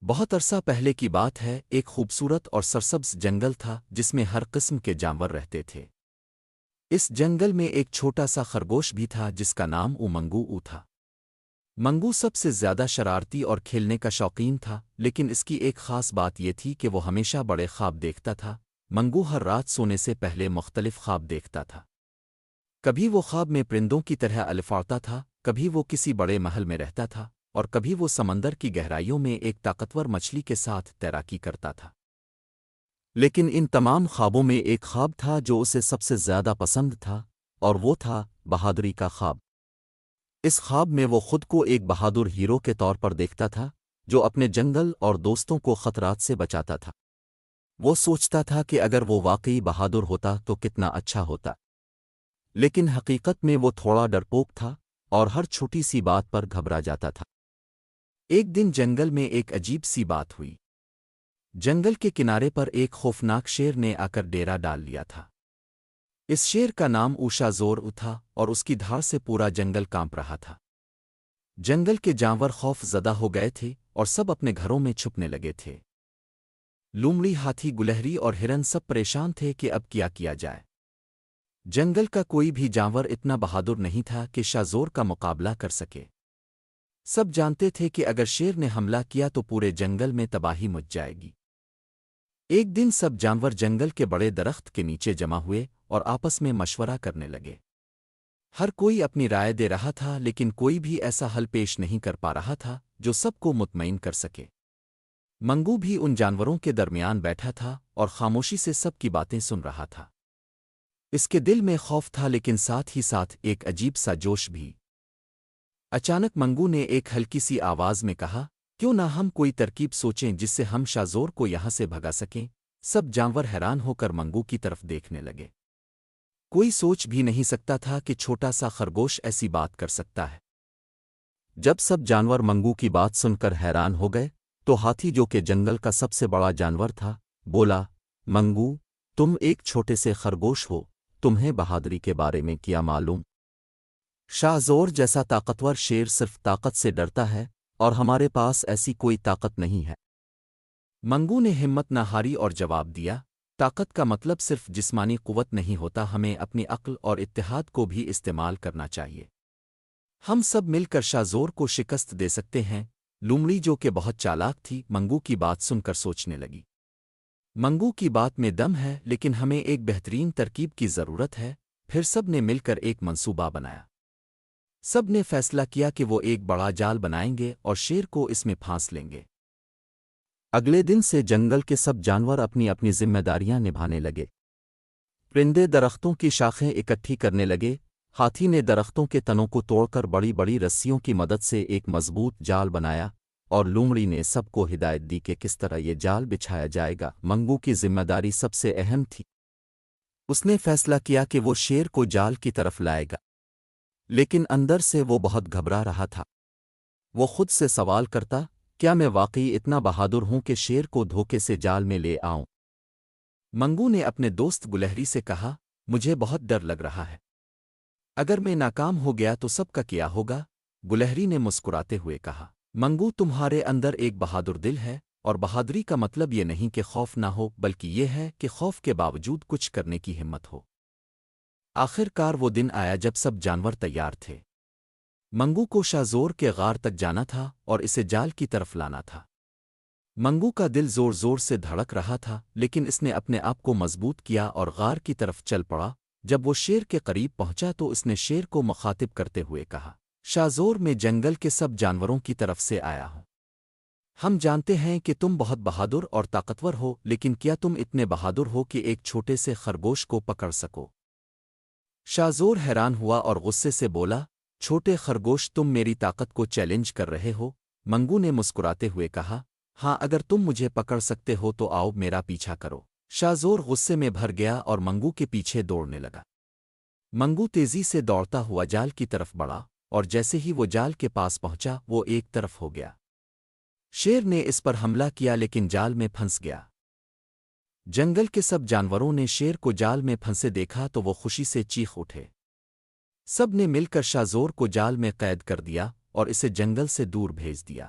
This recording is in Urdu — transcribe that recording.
بہت عرصہ پہلے کی بات ہے، ایک خوبصورت اور سرسبز جنگل تھا جس میں ہر قسم کے جانور رہتے تھے۔ اس جنگل میں ایک چھوٹا سا خرگوش بھی تھا جس کا نام منگو تھا۔ منگو سب سے زیادہ شرارتی اور کھیلنے کا شوقین تھا، لیکن اس کی ایک خاص بات یہ تھی کہ وہ ہمیشہ بڑے خواب دیکھتا تھا۔ منگو ہر رات سونے سے پہلے مختلف خواب دیکھتا تھا۔ کبھی وہ خواب میں پرندوں کی طرح الفاڑتا تھا، کبھی وہ کسی بڑے محل میں رہتا تھا، اور کبھی وہ سمندر کی گہرائیوں میں ایک طاقتور مچھلی کے ساتھ تیراکی کرتا تھا۔ لیکن ان تمام خوابوں میں ایک خواب تھا جو اسے سب سے زیادہ پسند تھا، اور وہ تھا بہادری کا خواب۔ اس خواب میں وہ خود کو ایک بہادر ہیرو کے طور پر دیکھتا تھا جو اپنے جنگل اور دوستوں کو خطرات سے بچاتا تھا۔ وہ سوچتا تھا کہ اگر وہ واقعی بہادر ہوتا تو کتنا اچھا ہوتا، لیکن حقیقت میں وہ تھوڑا ڈرپوک تھا اور ہر چھوٹی سی بات پر گھبرا جاتا تھا۔ ایک دن جنگل میں ایک عجیب سی بات ہوئی۔ جنگل کے کنارے پر ایک خوفناک شیر نے آ کر ڈیرا ڈال لیا تھا۔ اس شیر کا نام اوشا زور تھا اور اس کی دھاڑ سے پورا جنگل کانپ رہا تھا۔ جنگل کے جانور خوف زدہ ہو گئے تھے اور سب اپنے گھروں میں چھپنے لگے تھے۔ لومڑی، ہاتھی، گلہری اور ہرن سب پریشان تھے کہ اب کیا جائے۔ جنگل کا کوئی بھی جانور اتنا بہادر نہیں تھا کہ شاہ کا مقابلہ کر سکے۔ سب جانتے تھے کہ اگر شیر نے حملہ کیا تو پورے جنگل میں تباہی مچ جائے گی۔ ایک دن سب جانور جنگل کے بڑے درخت کے نیچے جمع ہوئے اور آپس میں مشورہ کرنے لگے۔ ہر کوئی اپنی رائے دے رہا تھا، لیکن کوئی بھی ایسا حل پیش نہیں کر پا رہا تھا جو سب کو مطمئن کر سکے۔ منگو بھی ان جانوروں کے درمیان بیٹھا تھا اور خاموشی سے سب کی باتیں سن رہا تھا۔ اس کے دل میں خوف تھا، لیکن ساتھ ہی ساتھ ایک عجیب سا جوش بھی۔ اچانک منگو نے ایک ہلکی سی آواز میں کہا، کیوں نہ ہم کوئی ترکیب سوچیں جس سے ہم شاہ کو یہاں سے بھگا سکیں؟ سب جانور حیران ہو کر منگو کی طرف دیکھنے لگے۔ کوئی سوچ بھی نہیں سکتا تھا کہ چھوٹا سا خرگوش ایسی بات کر سکتا ہے۔ جب سب جانور منگو کی بات سن کر حیران ہو گئے تو ہاتھی، جو کہ جنگل کا سب سے بڑا جانور تھا، بولا، منگو، تم ایک چھوٹے سے خرگوش ہو، تمہیں بہادری کے بارے میں کیا معلوم؟ شاہ جیسا طاقتور شیر صرف طاقت سے ڈرتا ہے، اور ہمارے پاس ایسی کوئی طاقت نہیں ہے۔ منگو نے ہمت نہ ہاری اور جواب دیا، طاقت کا مطلب صرف جسمانی قوت نہیں ہوتا، ہمیں اپنی عقل اور اتحاد کو بھی استعمال کرنا چاہیے۔ ہم سب مل کر شاہ کو شکست دے سکتے ہیں۔ لومڑی، جو کہ بہت چالاک تھی، منگو کی بات سن کر سوچنے لگی۔ منگو کی بات میں دم ہے، لیکن ہمیں ایک بہترین ترکیب کی ضرورت ہے۔ پھر سب نے مل کر ایک منصوبہ بنایا۔ سب نے فیصلہ کیا کہ وہ ایک بڑا جال بنائیں گے اور شیر کو اس میں پھانس لیں گے۔ اگلے دن سے جنگل کے سب جانور اپنی اپنی ذمہ داریاں نبھانے لگے۔ پرندے درختوں کی شاخیں اکٹھی کرنے لگے، ہاتھی نے درختوں کے تنوں کو توڑ کر بڑی بڑی رسیوں کی مدد سے ایک مضبوط جال بنایا، اور لومڑی نے سب کو ہدایت دی کہ کس طرح یہ جال بچھایا جائے گا۔ منگو کی ذمہ داری سب سے اہم تھی۔ اس نے فیصلہ کیا کہ وہ شیر کو جال کی طرف لائے گا، لیکن اندر سے وہ بہت گھبرا رہا تھا۔ وہ خود سے سوال کرتا، کیا میں واقعی اتنا بہادر ہوں کہ شیر کو دھوکے سے جال میں لے آؤں؟ منگو نے اپنے دوست گلہری سے کہا، مجھے بہت ڈر لگ رہا ہے۔ اگر میں ناکام ہو گیا تو سب کا کیا ہوگا؟ گلہری نے مسکراتے ہوئے کہا، منگو، تمہارے اندر ایک بہادر دل ہے، اور بہادری کا مطلب یہ نہیں کہ خوف نہ ہو، بلکہ یہ ہے کہ خوف کے باوجود کچھ کرنے کی ہمت ہو۔ آخر کار وہ دن آیا جب سب جانور تیار تھے۔ منگو کو شاہ کے غار تک جانا تھا اور اسے جال کی طرف لانا تھا۔ منگو کا دل زور زور سے دھڑک رہا تھا، لیکن اس نے اپنے آپ کو مضبوط کیا اور غار کی طرف چل پڑا۔ جب وہ شیر کے قریب پہنچا تو اس نے شیر کو مخاطب کرتے ہوئے کہا، شاہ، میں جنگل کے سب جانوروں کی طرف سے آیا ہوں۔ ہم جانتے ہیں کہ تم بہت بہادر اور طاقتور ہو، لیکن کیا تم اتنے بہادر ہو کہ ایک چھوٹے سے خرگوش کو پکڑ سکو؟ شاہ حیران ہوا اور غصے سے بولا، چھوٹے خرگوش، تم میری طاقت کو چیلنج کر رہے ہو؟ منگو نے مسکراتے ہوئے کہا، ہاں، اگر تم مجھے پکڑ سکتے ہو تو آؤ، میرا پیچھا کرو۔ شاہ غصے میں بھر گیا اور منگو کے پیچھے دوڑنے لگا۔ منگو تیزی سے دوڑتا ہوا جال کی طرف بڑھا، اور جیسے ہی وہ جال کے پاس پہنچا وہ ایک طرف ہو گیا۔ شیر نے اس پر حملہ کیا، لیکن جال میں پھنس گیا۔ جنگل کے سب جانوروں نے شیر کو جال میں پھنسے دیکھا تو وہ خوشی سے چیخ اٹھے۔ سب نے مل کر شاہ کو جال میں قید کر دیا اور اسے جنگل سے دور بھیج دیا۔